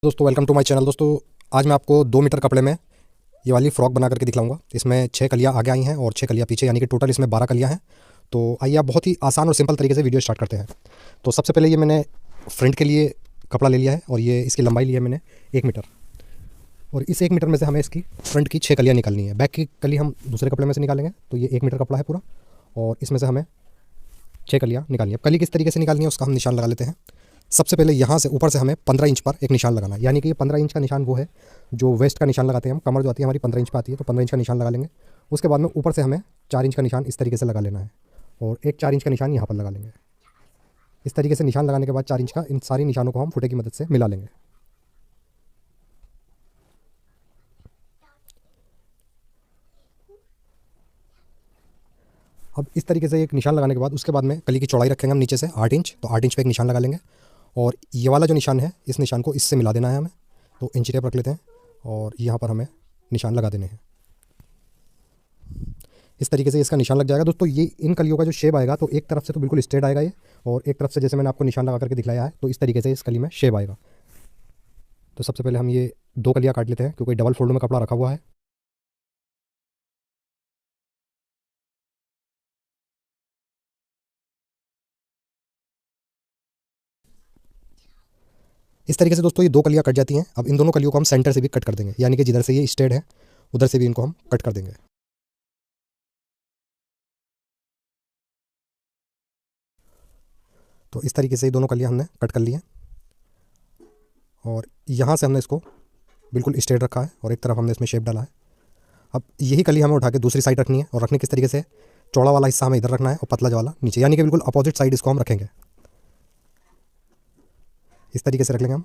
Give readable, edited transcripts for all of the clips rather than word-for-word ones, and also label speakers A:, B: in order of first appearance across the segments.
A: दोस्तों welcome to my channel. दोस्तों आज मैं आपको 2 मीटर कपड़े में ये वाली फ्रॉक बना करके दिखलाऊंगा। इसमें 6 कलियाँ आगे आई हैं और 6 कलियाँ पीछे, यानी कि टोटल इसमें 12 कलियाँ हैं। तो आइए आप बहुत ही आसान और सिंपल तरीके से वीडियो स्टार्ट करते हैं। तो सबसे पहले ये मैंने फ्रंट के लिए कपड़ा ले लिया है और ये इसकी लंबाई ली है मैंने 1 मीटर। और इस 1 मीटर में से हमें इसकी फ्रंट की 6 कलियाँ निकालनी है। बैक की कली हम दूसरे कपड़े में से निकालेंगे। तो ये 1 मीटर कपड़ा है पूरा और इसमें से हमें 6 कलियाँ निकालनी है। कली किस तरीके से निकालनी है उसका हम निशान लगा लेते हैं। सबसे पहले यहाँ से ऊपर से हमें 15 इंच पर एक निशान लगाना है, यानी कि ये 15 इंच का निशान वो है जो वेस्ट का निशान लगाते हैं हम। कमर जो आती है हमारी 15 इंच पर आती है, तो 15 इंच का निशान लगा लेंगे। उसके बाद में ऊपर से हमें 4 इंच का निशान इस तरीके से लगा लेना है और एक 4 इंच का निशान यहाँ पर लगा लेंगे। इस तरीके से निशान लगाने के बाद 4 इंच का इन सारी निशानों को हम फुटे की मदद से मिला लेंगे। अब इस तरीके से एक निशान लगाने के बाद उसके बाद में कली की चौड़ाई रखेंगे हम नीचे से 8 इंच, तो 8 इंच पे एक निशान लगा लेंगे और ये वाला जो निशान है इस निशान को इससे मिला देना है हमें। तो इंची टेप रख लेते हैं और यहाँ पर हमें निशान लगा देने हैं। इस तरीके से इसका निशान लग जाएगा। दोस्तों ये इन कलियों का जो शेप आएगा तो एक तरफ से तो बिल्कुल स्ट्रेट आएगा ये, और एक तरफ से जैसे मैंने आपको निशान लगा करके दिखलाया है तो इस तरीके से इस कली में शेप आएगा। तो सबसे पहले हम ये 2 कलियाँ काट लेते हैं क्योंकि डबल फोल्ड में कपड़ा रखा हुआ है। इस तरीके से दोस्तों ये 2 कलियाँ कट जाती हैं। अब इन दोनों कलियों को हम सेंटर से भी कट कर देंगे, यानी कि जिधर से ये स्ट्रेट है उधर से भी इनको हम कट कर देंगे। तो इस तरीके से ये दोनों कलियाँ हमने कट कर ली हैं और यहाँ से हमने इसको बिल्कुल स्ट्रेट रखा है और एक तरफ हमने इसमें शेप डाला है। अब यही कली हमें उठा के दूसरी साइड रखनी है, और रखने किस तरीके से, चौड़ा वाला हिस्सा हमें इधर रखना है और पतला वाला नीचे, यानी कि बिल्कुल अपोजिट साइड इसको हम रखेंगे। इस तरीके से रख लेंगे हम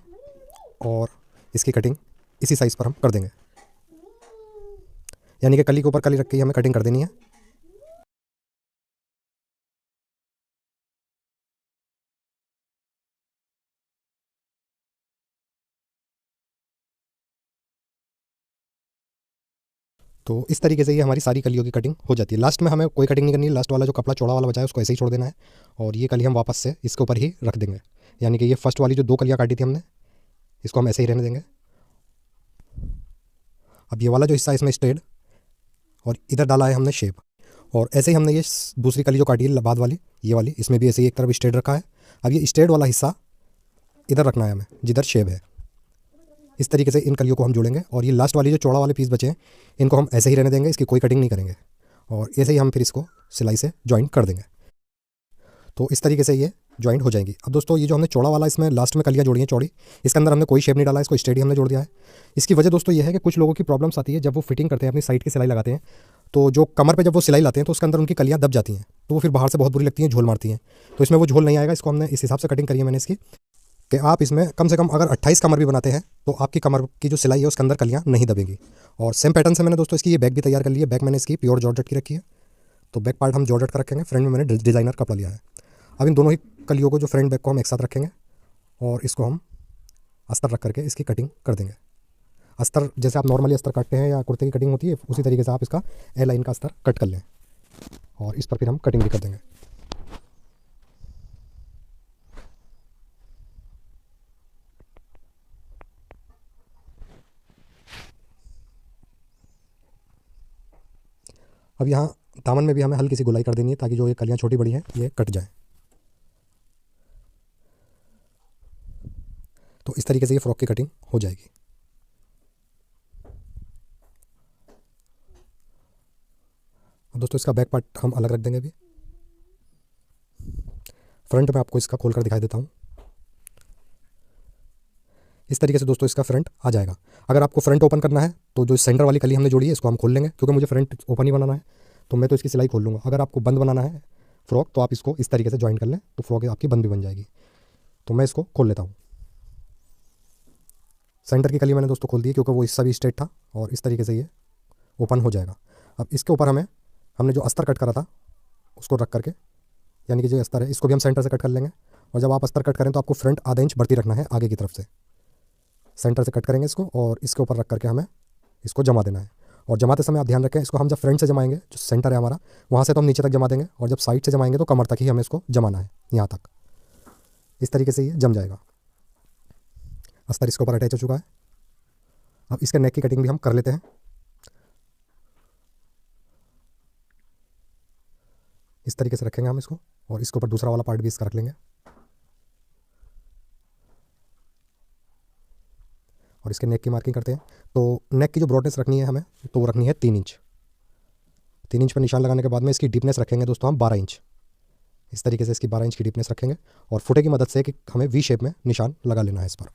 A: और इसकी कटिंग इसी साइज़ पर हम कर देंगे, यानी कि कली के ऊपर कली रख के हमें कटिंग कर देनी है। तो इस तरीके से ये हमारी सारी कलियों की कटिंग हो जाती है। लास्ट में हमें कोई कटिंग नहीं करनी है। लास्ट वाला जो कपड़ा चौड़ा वाला बचा है उसको ऐसे ही छोड़ देना है और ये कली हम वापस से इसके ऊपर ही रख देंगे, यानी कि ये फर्स्ट वाली जो 2 कलियाँ काटी थी हमने इसको हम ऐसे ही रहने देंगे। अब ये वाला जो हिस्सा इसमें स्ट्रेट और इधर डाला है हमने शेप, और ऐसे ही हमने ये दूसरी कली जो काटी है बाद वाली ये वाली, इसमें भी ऐसे ही एक तरफ स्ट्रेट रखा है। अब ये स्ट्रेट वाला हिस्सा इधर रखना है हमें जिधर शेप है। इस तरीके से इन कलियों को हम जोड़ेंगे और ये लास्ट वाली जो चौड़ा वाले पीस बचे हैं इनको हम ऐसे ही रहने देंगे, इसकी कोई कटिंग नहीं करेंगे और ऐसे ही हम फिर इसको सिलाई से जॉइंट कर देंगे। तो इस तरीके से ये जॉइंट हो जाएंगी। अब दोस्तों ये जो हमने चौड़ा वाला इसमें लास्ट में कलियाँ जोड़ी हैं चौड़ी, इसके अंदर हमने कोई शेप नहीं डाला, इसको स्ट्रेट ही हमने जोड़ दिया है। इसकी वजह दोस्तों ये है कि कुछ लोगों की प्रॉब्लम्स आती है जब वो फिटिंग करते हैं, अपनी साइड की सिलाई लगाते हैं, तो जो कमर पे जब वो सिलाई लाते हैं तो उसके अंदर उनकी कलियाँ दब जाती हैं, तो वो फिर बाहर से बहुत बुरी लगती हैं, झोल मारती हैं। तो इसमें वो झोल नहीं आएगा। इसको हमने इस हिसाब से कटिंग करी है मैंने इसकी कि आप इसमें कम से कम अगर 28 कमर भी बनाते हैं तो आपकी कमर की जो सिलाई है उसके अंदर कलियाँ नहीं दबेंगी। और सेम पैटर्न से मैंने दोस्तों इसकी ये बैक भी तैयार कर ली है। बैक मैंने इसकी प्योर जॉर्जेट की रखी है, तो बैक पार्ट हम जॉर्जेट का रखेंगे। फ्रंट में मैंने डिज़ाइनर कपड़ा लिया है। अब इन दोनों ही कलियों को जो फ्रंट बैक को हम एक साथ रखेंगे और इसको हम अस्तर रख करके इसकी कटिंग कर देंगे। अस्तर जैसे आप नॉर्मली अस्तर काटते हैं या कुर्ते की कटिंग होती है उसी तरीके से आप इसका ए लाइन का अस्तर कट कर लें और इस पर फिर हम कटिंग भी कर देंगे। अब यहाँ दामन में भी हमें हल्की सी गुलाई कर देनी है ताकि जो ये कलियाँ छोटी बड़ी हैं ये कट जाए। तो इस तरीके से ये फ्रॉक की कटिंग हो जाएगी। अब दोस्तों इसका बैक पार्ट हम अलग रख देंगे। अभी फ्रंट में आपको इसका खोल कर दिखाई देता हूँ। इस तरीके से दोस्तों इसका फ्रंट आ जाएगा। अगर आपको फ्रंट ओपन करना है तो जो सेंटर वाली कली हमने जोड़ी है इसको हम खोल लेंगे, क्योंकि मुझे फ्रंट ओपन ही बनाना है तो मैं तो इसकी सिलाई खोल लूँगा। अगर आपको बंद बनाना है फ्रॉक तो आप इसको इस तरीके से ज्वाइन कर लें तो फ्रॉक आपकी बंद भी बन जाएगी। तो मैं इसको खोल लेता हूँ। सेंटर की कली मैंने दोस्तों खोल दी क्योंकि वो हिस्सा भी स्ट्रेट था और इस तरीके से ये ओपन हो जाएगा। अब इसके ऊपर हमने जो अस्तर कट करा था उसको रख करके, यानी कि जो अस्तर है इसको भी हम सेंटर से कट कर लेंगे। और जब आप अस्तर कट करें तो आपको फ्रंट आधा इंच बढ़ती रखना है आगे की तरफ से। सेंटर से कट करेंगे इसको और इसके ऊपर रख करके हमें इसको जमा देना है। और जमाते समय आप ध्यान रखें, इसको हम जब फ्रंट से जमाएंगे जो सेंटर है हमारा वहाँ से तो हम नीचे तक जमा देंगे, और जब साइड से जमाएंगे तो कमर तक ही हमें इसको जमाना है, यहाँ तक। इस तरीके से ये जम जाएगा। अस्तर इसके ऊपर अटैच हो चुका है। अब इसके नेक की कटिंग भी हम कर लेते हैं। इस तरीके से रखेंगे हम इसको, और इसके ऊपर दूसरा वाला पार्ट भी इसका रख लेंगे। और इसके नेक की मार्किंग करते हैं। तो नेक की जो ब्रॉडनेस रखनी है हमें, तो वो रखनी है 3 इंच। 3 इंच पर निशान लगाने के बाद में इसकी डीपनेस रखेंगे दोस्तों हम 12 इंच। इस तरीके से इसकी 12 इंच की डीपनेस रखेंगे, और फुटे की मदद से कि हमें वी शेप में निशान लगा लेना है इस पर।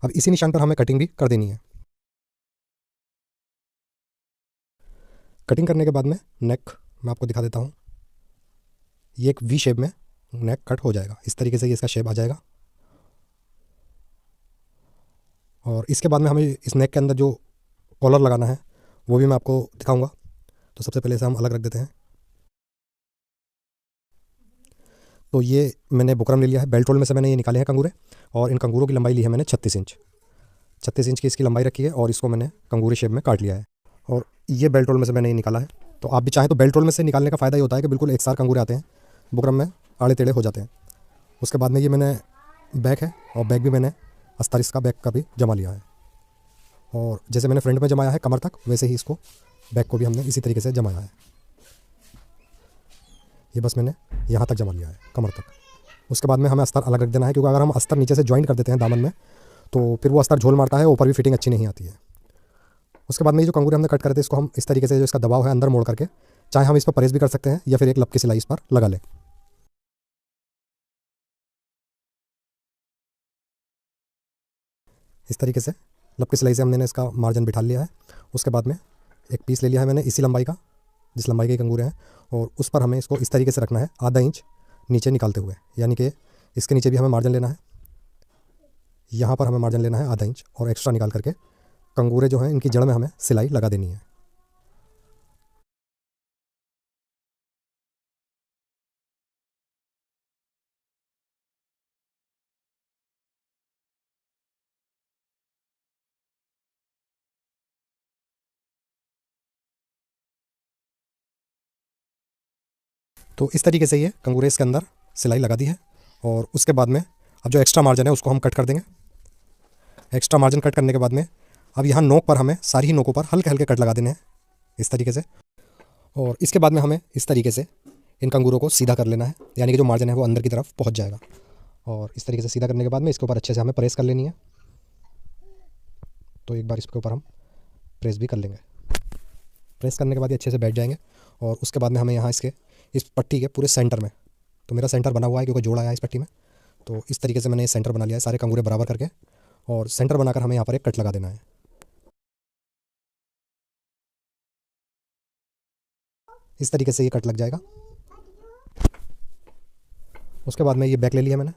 A: अब इसी निशान पर हमें कटिंग भी कर देनी है। कटिंग करने के बाद में नेक मैं आपको दिखा देता हूँ। ये एक वी शेप में नेक कट हो जाएगा। इस तरीके से ये इसका शेप आ जाएगा। और इसके बाद में हमें इस नेक के अंदर जो कॉलर लगाना है वो भी मैं आपको दिखाऊंगा। तो सबसे पहले इसे हम अलग रख देते हैं। तो ये मैंने बुकरम ले लिया है। बेल्ट रोल में से मैंने ये निकाले हैं कंगूरे, और इन कंगूरों की लंबाई ली है मैंने 36 इंच। 36 इंच की इसकी लंबाई रखी है, और इसको मैंने कंगूरे शेप में काट लिया है। और ये बेल्ट रोल में से मैंने ये निकाला है। तो आप भी चाहें तो बेल्ट रोल में से निकालने का फ़ायदा ये होता है कि बिल्कुल एक साथ कंगूरे आते हैं, बुकरम में आड़े टेढ़े हो जाते हैं। उसके बाद में ये मैंने बैक है, और बैक भी मैंने अस्तर इसका बैक का भी जमा लिया है। और जैसे मैंने फ्रंट में जमाया है कमर तक, वैसे ही इसको बैक को भी हमने इसी तरीके से जमाया है। ये बस मैंने यहाँ तक जमा लिया है, कमर तक। उसके बाद में हमें अस्तर अलग रख देना है, क्योंकि अगर हम अस्तर नीचे से जॉइंट कर देते हैं दामन में, तो फिर वो अस्तर झोल मारता है, ऊपर भी फिटिंग अच्छी नहीं आती है। उसके बाद में ये जो कंगूरे हमने कट करे थे, इसको हम इस तरीके से जो इसका दबाव है अंदर मोड़ करके, चाहे हम इस पर प्रेस भी कर सकते हैं, या फिर एक लब की सिलाई इस पर लगा लें। इस तरीके से लब की सिलाई से हमने इसका मार्जिन बिठा लिया है। उसके बाद में एक पीस ले लिया है मैंने इसी लंबाई का, जिस लंबाई के कंगूरे हैं, और उस पर हमें इसको इस तरीके से रखना है आधा इंच नीचे निकालते हुए, यानी कि इसके नीचे भी हमें मार्जिन लेना है। यहाँ पर हमें मार्जिन लेना है आधा इंच, और एक्स्ट्रा निकाल करके कंगूरे जो हैं इनकी जड़ में हमें सिलाई लगा देनी है। तो इस तरीके से ये कंगूरे इसके अंदर सिलाई लगा दी है। और उसके बाद में अब जो एक्स्ट्रा मार्जिन है उसको हम कट कर देंगे। एक्स्ट्रा मार्जिन कट करने के बाद में अब यहाँ नोक पर हमें सारी ही नोकों पर हल्के हल्के कट लगा देने हैं इस तरीके से। और इसके बाद में हमें इस तरीके से इन कंगूरों को सीधा कर लेना है, यानी कि जो मार्जिन है वो अंदर की तरफ पहुँच जाएगा। और इस तरीके से सीधा करने के बाद में इसके ऊपर अच्छे से हमें प्रेस कर लेनी है। तो एक बार इसके ऊपर हम प्रेस भी कर लेंगे। प्रेस करने के बाद ये अच्छे से बैठ जाएंगे। और उसके बाद में हमें यहाँ इसके इस पट्टी के पूरे सेंटर में, तो मेरा सेंटर बना हुआ है क्योंकि जोड़ा आया है इस पट्टी में, तो इस तरीके से मैंने सेंटर बना लिया है सारे कंगूरे बराबर करके। और सेंटर बनाकर हमें यहाँ पर एक कट लगा देना है। इस तरीके से ये कट लग जाएगा। उसके बाद में ये बैक ले लिया मैंने,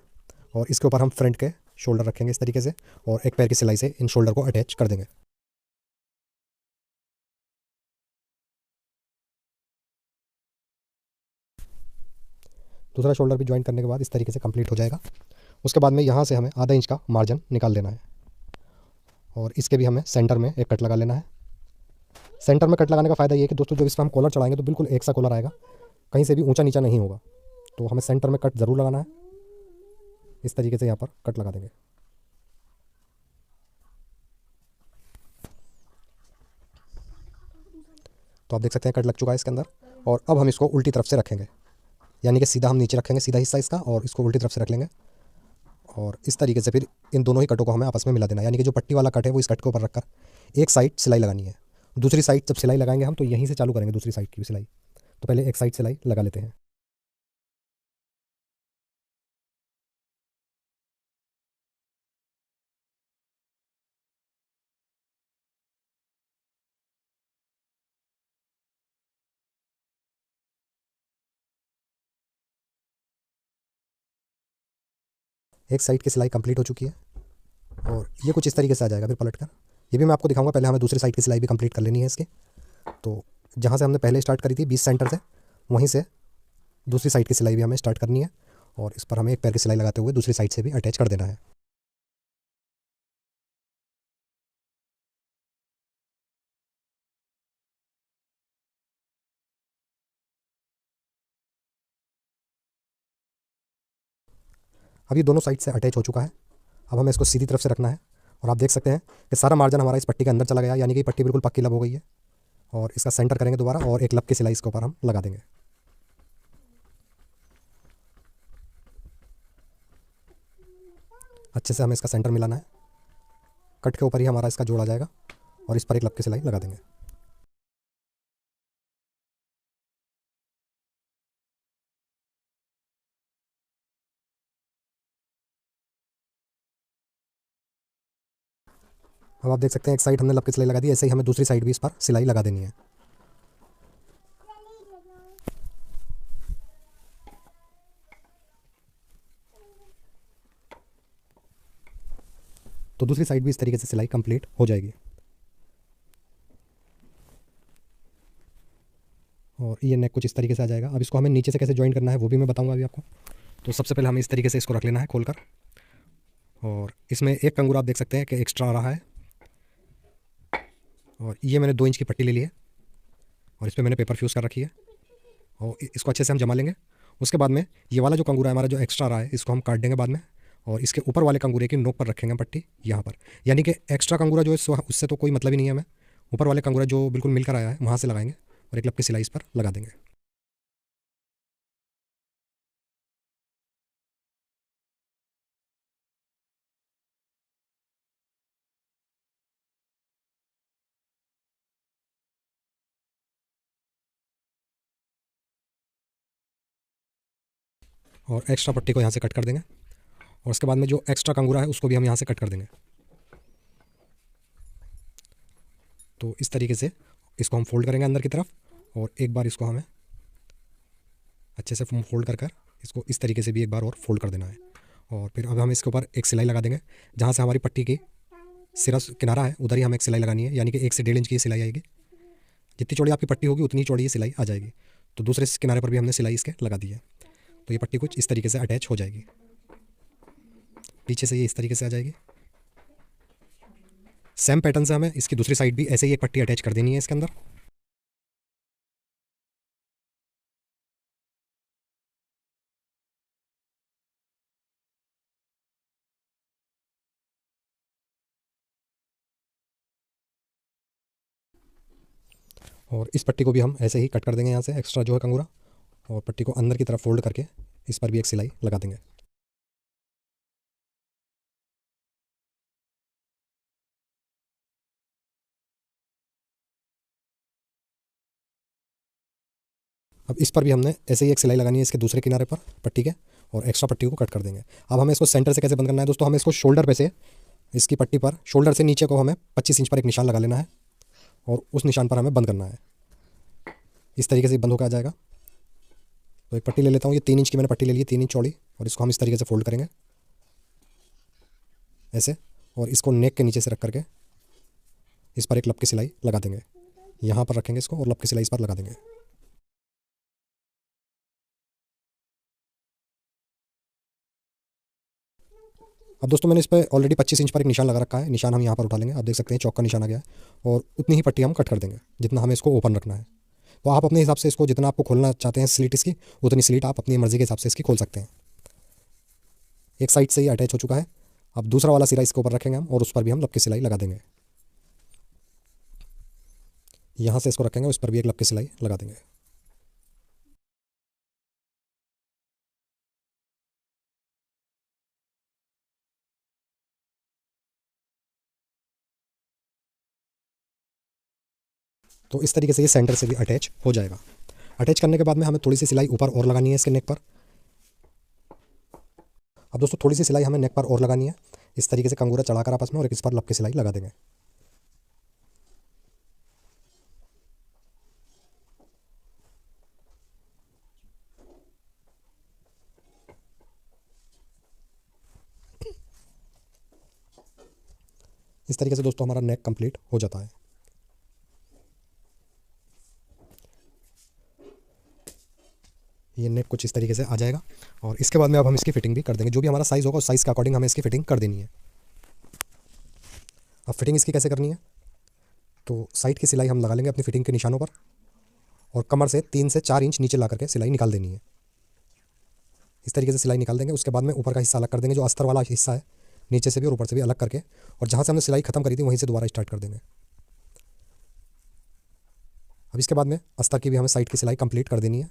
A: और इसके ऊपर हम फ्रंट के शोल्डर रखेंगे इस तरीके से, और एक पैर की सिलाई से इन शोल्डर को अटैच कर देंगे। दूसरा शोल्डर भी ज्वाइन करने के बाद इस तरीके से कंप्लीट हो जाएगा। उसके बाद में यहाँ से हमें आधा इंच का मार्जिन निकाल देना है, और इसके भी हमें सेंटर में एक कट लगा लेना है। सेंटर में कट लगाने का फ़ायदा ये है कि दोस्तों जब इस पर हम कॉलर चढ़ाएंगे तो बिल्कुल एक सा कॉलर आएगा, कहीं से भी ऊंचा नीचा नहीं होगा। तो हमें सेंटर में कट ज़रूर लगाना है। इस तरीके से यहाँ पर कट लगा देंगे। तो आप देख सकते हैं कट लग चुका है इसके अंदर। और अब हम इसको उल्टी तरफ से रखेंगे, यानी कि सीधा हम नीचे रखेंगे, सीधा हिस्सा इसका, और इसको उल्टी तरफ से रख लेंगे। और इस तरीके से फिर इन दोनों ही कटों को हमें आपस में मिला देना है, यानी कि जो पट्टी वाला कट है वो इस कट के ऊपर रखकर एक साइड सिलाई लगानी है। दूसरी साइड जब सिलाई लगाएंगे हम, तो यहीं से चालू करेंगे दूसरी साइड की भी सिलाई। तो पहले एक साइड सिलाई लगा लेते हैं। एक साइड की सिलाई कंप्लीट हो चुकी है, और ये कुछ इस तरीके से आ जाएगा फिर पलट कर। ये भी मैं आपको दिखाऊंगा। पहले हमें दूसरी साइड की सिलाई भी कंप्लीट कर लेनी है इसकी। तो जहाँ से हमने पहले स्टार्ट करी थी 20 सेंटर से, वहीं से दूसरी साइड की सिलाई भी हमें स्टार्ट करनी है, और इस पर हमें एक पैर की सिलाई लगाते हुए दूसरी साइड से भी अटैच कर देना है। अब ये दोनों साइड से अटैच हो चुका है। अब हमें इसको सीधी तरफ से रखना है और आप देख सकते हैं कि सारा मार्जिन हमारा इस पट्टी के अंदर चला गया, यानी कि पट्टी बिल्कुल पक्की लब हो गई है। और इसका सेंटर करेंगे दोबारा और एक लब की सिलाई इसके ऊपर हम लगा देंगे। अच्छे से हमें इसका सेंटर मिलाना है। कट के ऊपर ही हमारा इसका जोड़ आ जाएगा और इस पर एक लब की सिलाई लगा देंगे। अब आप देख सकते हैं एक साइड हमने लब की सिलाई लगा दी, ऐसे ही हमें दूसरी साइड भी इस पर सिलाई लगा देनी है। तो दूसरी साइड भी इस तरीके से सिलाई कंप्लीट हो जाएगी। और ये नेक कुछ इस तरीके से आ जाएगा। अब इसको हमें नीचे से कैसे ज्वाइन करना है वो भी मैं बताऊंगा अभी आपको। तो सबसे पहले हमें इस तरीके से इसको रख लेना है खोलकर, और इसमें एक कंगूरा आप देख सकते हैं कि एक्स्ट्रा आ रहा है। और ये मैंने 2 इंच की पट्टी ले ली है और इस पर मैंने पेपर फ्यूज़ कर रखी है, और इसको अच्छे से हम जमा लेंगे। उसके बाद में ये वाला जो कंगूरा है हमारा जो एक्स्ट्रा रहा है इसको हम काट देंगे बाद में, और इसके ऊपर वाले कंगूरे की नोक पर रखेंगे हम पट्टी यहाँ पर। यानी कि एक्स्ट्रा कंगूरा जो है उससे तो कोई मतलब ही नहीं है हमें। ऊपर वाले कंगूरा जो बिल्कुल मिलकर आया है वहाँ से लगाएंगे और एक लब की सिलाई इस पर लगा देंगे। और एक्स्ट्रा पट्टी को यहाँ से कट कर देंगे, और उसके बाद में जो एक्स्ट्रा कंगूरा है उसको भी हम यहाँ से कट कर देंगे। तो इस तरीके से इसको हम फोल्ड करेंगे अंदर की तरफ, और एक बार इसको हमें अच्छे से फोल्ड कर इसको इस तरीके से भी एक बार और फोल्ड कर देना है। और फिर अब हम इसके ऊपर एक सिलाई लगा देंगे। जहाँ से हमारी पट्टी की सिरा किनारा है उधर ही हमें एक सिलाई लगानी है, यानी कि 1 से 1.5 इंच की सिलाई आएगी। जितनी चौड़ी आपकी पट्टी होगी उतनी चौड़ी ये सिलाई आ जाएगी। तो दूसरे किनारे पर भी हमने सिलाई इसके लगा दी है। तो ये पट्टी कुछ इस तरीके से अटैच हो जाएगी। पीछे से ये इस तरीके से आ जाएगी। सेम पैटर्न से हमें इसकी दूसरी साइड भी ऐसे ही एक पट्टी अटैच कर देनी है इसके अंदर। और इस पट्टी को भी हम ऐसे ही कट कर देंगे यहाँ से एक्स्ट्रा जो है कंगूरा, और पट्टी को अंदर की तरफ फोल्ड करके इस पर भी एक सिलाई लगा देंगे। अब इस पर भी हमने ऐसे ही एक सिलाई लगानी है इसके दूसरे किनारे पर पट्टी के, और एक्स्ट्रा पट्टी को कट कर देंगे। अब हमें इसको सेंटर से कैसे बंद करना है दोस्तों, हमें इसको शोल्डर पे से इसकी पट्टी पर शोल्डर से नीचे को हमें 25 इंच पर एक निशान लगा लेना है, और उस निशान पर हमें बंद करना है। इस तरीके से बंद होकर आ जाएगा। तो एक पट्टी ले लेता हूँ, ये 3 इंच की मैंने पट्टी ले ली है, 3 इंच चौड़ी, और इसको हम इस तरीके से फोल्ड करेंगे ऐसे, और इसको नेक के नीचे से रख करके इस पर एक लब की सिलाई लगा देंगे। यहाँ पर रखेंगे इसको और लब की सिलाई इस पर लगा देंगे। अब दोस्तों मैंने इस पर ऑलरेडी 25 इंच पर एक निशान लगा रखा है। निशान हम यहाँ पर उठा लेंगे, आप देख सकते हैं चौक का निशान आ गया है, और उतनी ही पट्टी हम कट कर देंगे जितना हमें इसको ओपन रखना है। तो आप अपने हिसाब से इसको जितना आपको खोलना चाहते हैं स्लीट इसकी, उतनी स्लीट आप अपनी मर्ज़ी के हिसाब से इसकी खोल सकते हैं। एक साइड से ही अटैच हो चुका है। अब दूसरा वाला सिरा इसके ऊपर रखेंगे हम, और उस पर भी हम लब की सिलाई लगा देंगे। यहाँ से इसको रखेंगे, उस पर भी एक लब की सिलाई लगा देंगे। तो इस तरीके से ये सेंटर से भी अटैच हो जाएगा। अटैच करने के बाद में हमें थोड़ी सी सिलाई ऊपर और लगानी है इसके नेक पर। अब दोस्तों थोड़ी सी सिलाई हमें नेक पर और लगानी है। इस तरीके से कंगूरा चढ़ाकर आपस में, और एक इस पर लब की सिलाई लगा देंगे। इस तरीके से दोस्तों हमारा नेक कंप्लीट हो जाता है। ये नेक कुछ इस तरीके से आ जाएगा, और इसके बाद में अब हम इसकी फिटिंग भी कर देंगे। जो भी हमारा साइज़ होगा उस साइज़ के अकॉर्डिंग हमें इसकी फिटिंग कर देनी है। अब फिटिंग इसकी कैसे करनी है, तो साइड की सिलाई हम लगा लेंगे अपनी फिटिंग के निशानों पर, और कमर से 3 से 4 इंच नीचे ला करके सिलाई निकाल देनी है। इस तरीके से सिलाई निकाल देंगे। उसके बाद में ऊपर का हिस्सा अलग कर देंगे, जो अस्तर वाला हिस्सा है नीचे से भी और ऊपर से भी अलग करके, और जहाँ से हमने सिलाई खत्म करी थी वहीं से दोबारा स्टार्ट कर देंगे। अब इसके बाद में अस्तर की भी हमें साइड की सिलाई कंप्लीट कर देनी है।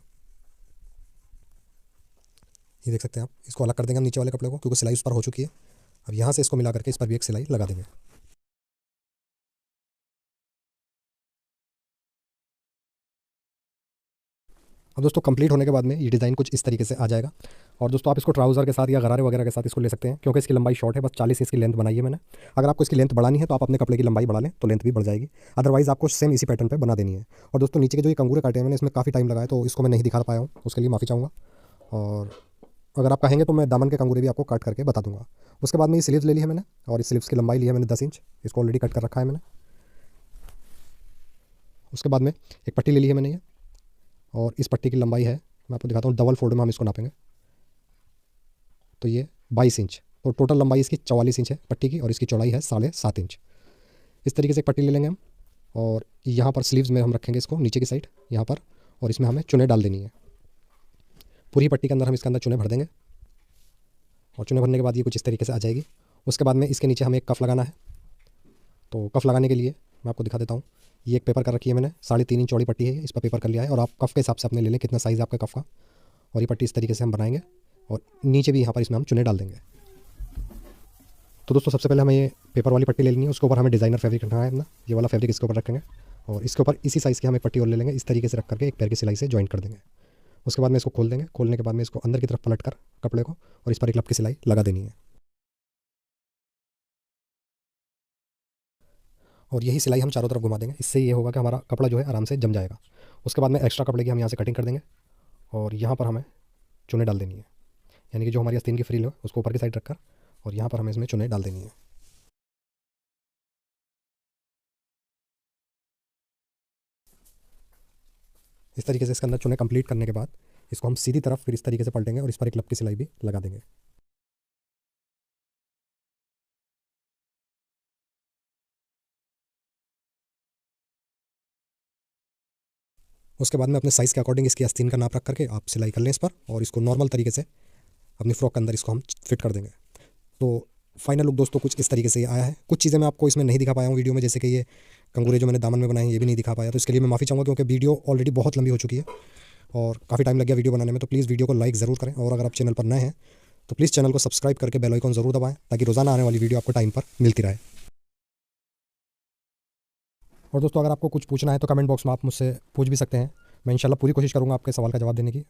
A: ये देख सकते हैं आप, इसको अलग कर देंगे हम नीचे वाले कपड़े को, क्योंकि सिलाई उस पर हो चुकी है। अब यहाँ से इसको मिला करके इस पर भी एक सिलाई लगा देंगे। अब दोस्तों कंप्लीट होने के बाद में ये डिज़ाइन कुछ इस तरीके से आ जाएगा। और दोस्तों आप इसको ट्राउज़र के साथ या गरारे वगैरह के साथ इसको ले सकते हैं, क्योंकि इसकी लंबाई शॉर्ट है, बस 40 इसकी लेंथ बनाई है मैंने। अगर आपको इसकी लेंथ बढ़ानी है तो आप अपने कपड़े की लंबाई बढ़ा लें तो लेंथ भी बढ़ जाएगी, अदरवाइज़ आपको सेम इसी पैटर्न पर बना देनी है। और दोस्तों नीचे के जो ये कंगूरे काटे हैं मैंने, इसमें काफ़ी टाइम लगाया, तो इसको मैं नहीं दिखा पाया हूँ, उसके लिए माफ़ी चाहूँगा। और अगर आप कहेंगे तो मैं दामन के कंगूरे भी आपको काट करके बता दूँगा। उसके बाद में ये स्लीव्स ले ली है मैंने, और इस स्लीव्स की लंबाई ली है मैंने 10 इंच, इसको ऑलरेडी कट कर रखा है मैंने। उसके बाद में एक पट्टी ले ली है मैंने ये, और इस पट्टी की लंबाई है, मैं आपको दिखाता हूँ, डबल फोल्ड में हम इसको नापेंगे तो ये 22 इंच, तो टोटल लंबाई इसकी 44 इंच है पट्टी की, और इसकी चौड़ाई है 7.5 इंच। इस तरीके से एक पट्टी ले लेंगे हम, और यहाँ पर स्लीव्स में हम रखेंगे इसको नीचे की साइड यहाँ पर, और इसमें हमें चुने डाल देनी है। पूरी पट्टी के अंदर हम इसके अंदर चुने भर देंगे, और चुने भरने के बाद ये कुछ इस तरीके से आ जाएगी। उसके बाद में इसके नीचे हमें एक कफ लगाना है, तो कफ लगाने के लिए मैं आपको दिखा देता हूँ। ये एक पेपर कर रखी है मैंने, 3.5 इंच चौड़ी पट्टी है, इस पर पेपर कर लिया है, और आप कफ के हिसाब से अपने ले लें कितना साइज़ आपका कफ का। और ये पट्टी इस तरीके से हम बनाएंगे, और नीचे भी यहाँ पर इसमें हम चुने डाल देंगे। तो दोस्तों सबसे पहले हमें ये पेपर वाली पट्टी ले लेनी है, उसके ऊपर हमें डिज़ाइनर फैब्रिक रखना है अपना, ये वाला फैब्रिक इसके ऊपर रखेंगे, और इसके ऊपर इसी साइज़ की हम एक पट्टी और ले लेंगे, इस तरीके से रख करके एक पैर की सिलाई से जॉइंट कर देंगे। उसके बाद में इसको खोल देंगे, खोलने के बाद में इसको अंदर की तरफ पलट कर कपड़े को, और इस पर एक लप की सिलाई लगा देनी है। और यही सिलाई हम चारों तरफ घुमा देंगे, इससे ये होगा कि हमारा कपड़ा जो है आराम से जम जाएगा। उसके बाद में एक्स्ट्रा कपड़े की हम यहाँ से कटिंग कर देंगे, और यहाँ पर हमें चुने डाल देनी है, यानी कि जो हमारी आस्तीन की फ्रिल है उसको ऊपर की साइड रखकर, और यहाँ पर हमें इसमें चुने डाल देनी है। इस तरीके से इसके अंदर चुने कंप्लीट करने के बाद इसको हम सीधी तरफ फिर इस तरीके से पलटेंगे, और इस पर एक लप की सिलाई भी लगा देंगे। उसके बाद में अपने साइज़ के अकॉर्डिंग इसकी आस्तीन का नाप रख करके आप सिलाई कर लें इस पर, और इसको नॉर्मल तरीके से अपनी फ्रॉक के अंदर इसको हम फिट कर देंगे। तो फाइनल लुक दोस्तों कुछ इस तरीके से ये आया है। कुछ चीज़ें मैं आपको इसमें नहीं दिखा पाया हूँ वीडियो में, जैसे कि ये कंगूरे जो मैंने दामन में बनाए हैं ये भी नहीं दिखा पाया, तो इसके लिए मैं माफ़ी चाहूँगा, क्योंकि वीडियो ऑलरेडी बहुत लंबी हो चुकी है और काफ़ी टाइम लग गया वीडियो बनाने में। तो प्लीज़ वीडियो को लाइक ज़रूर करें, और अगर आप चैनल पर नए हैं तो प्लीज़ चैनल को सब्सक्राइब करके बेल आइकन ज़रूर दबाएं, ताकि रोज़ाना आने वाली वीडियो आपको टाइम पर मिलती रहे। और दोस्तों अगर आपको कुछ पूछना है तो कमेंट बॉक्स में आप मुझसे पूछ भी सकते हैं, मैं इंशाल्लाह पूरी कोशिश करूँगा आपके सवाल का जवाब देने की।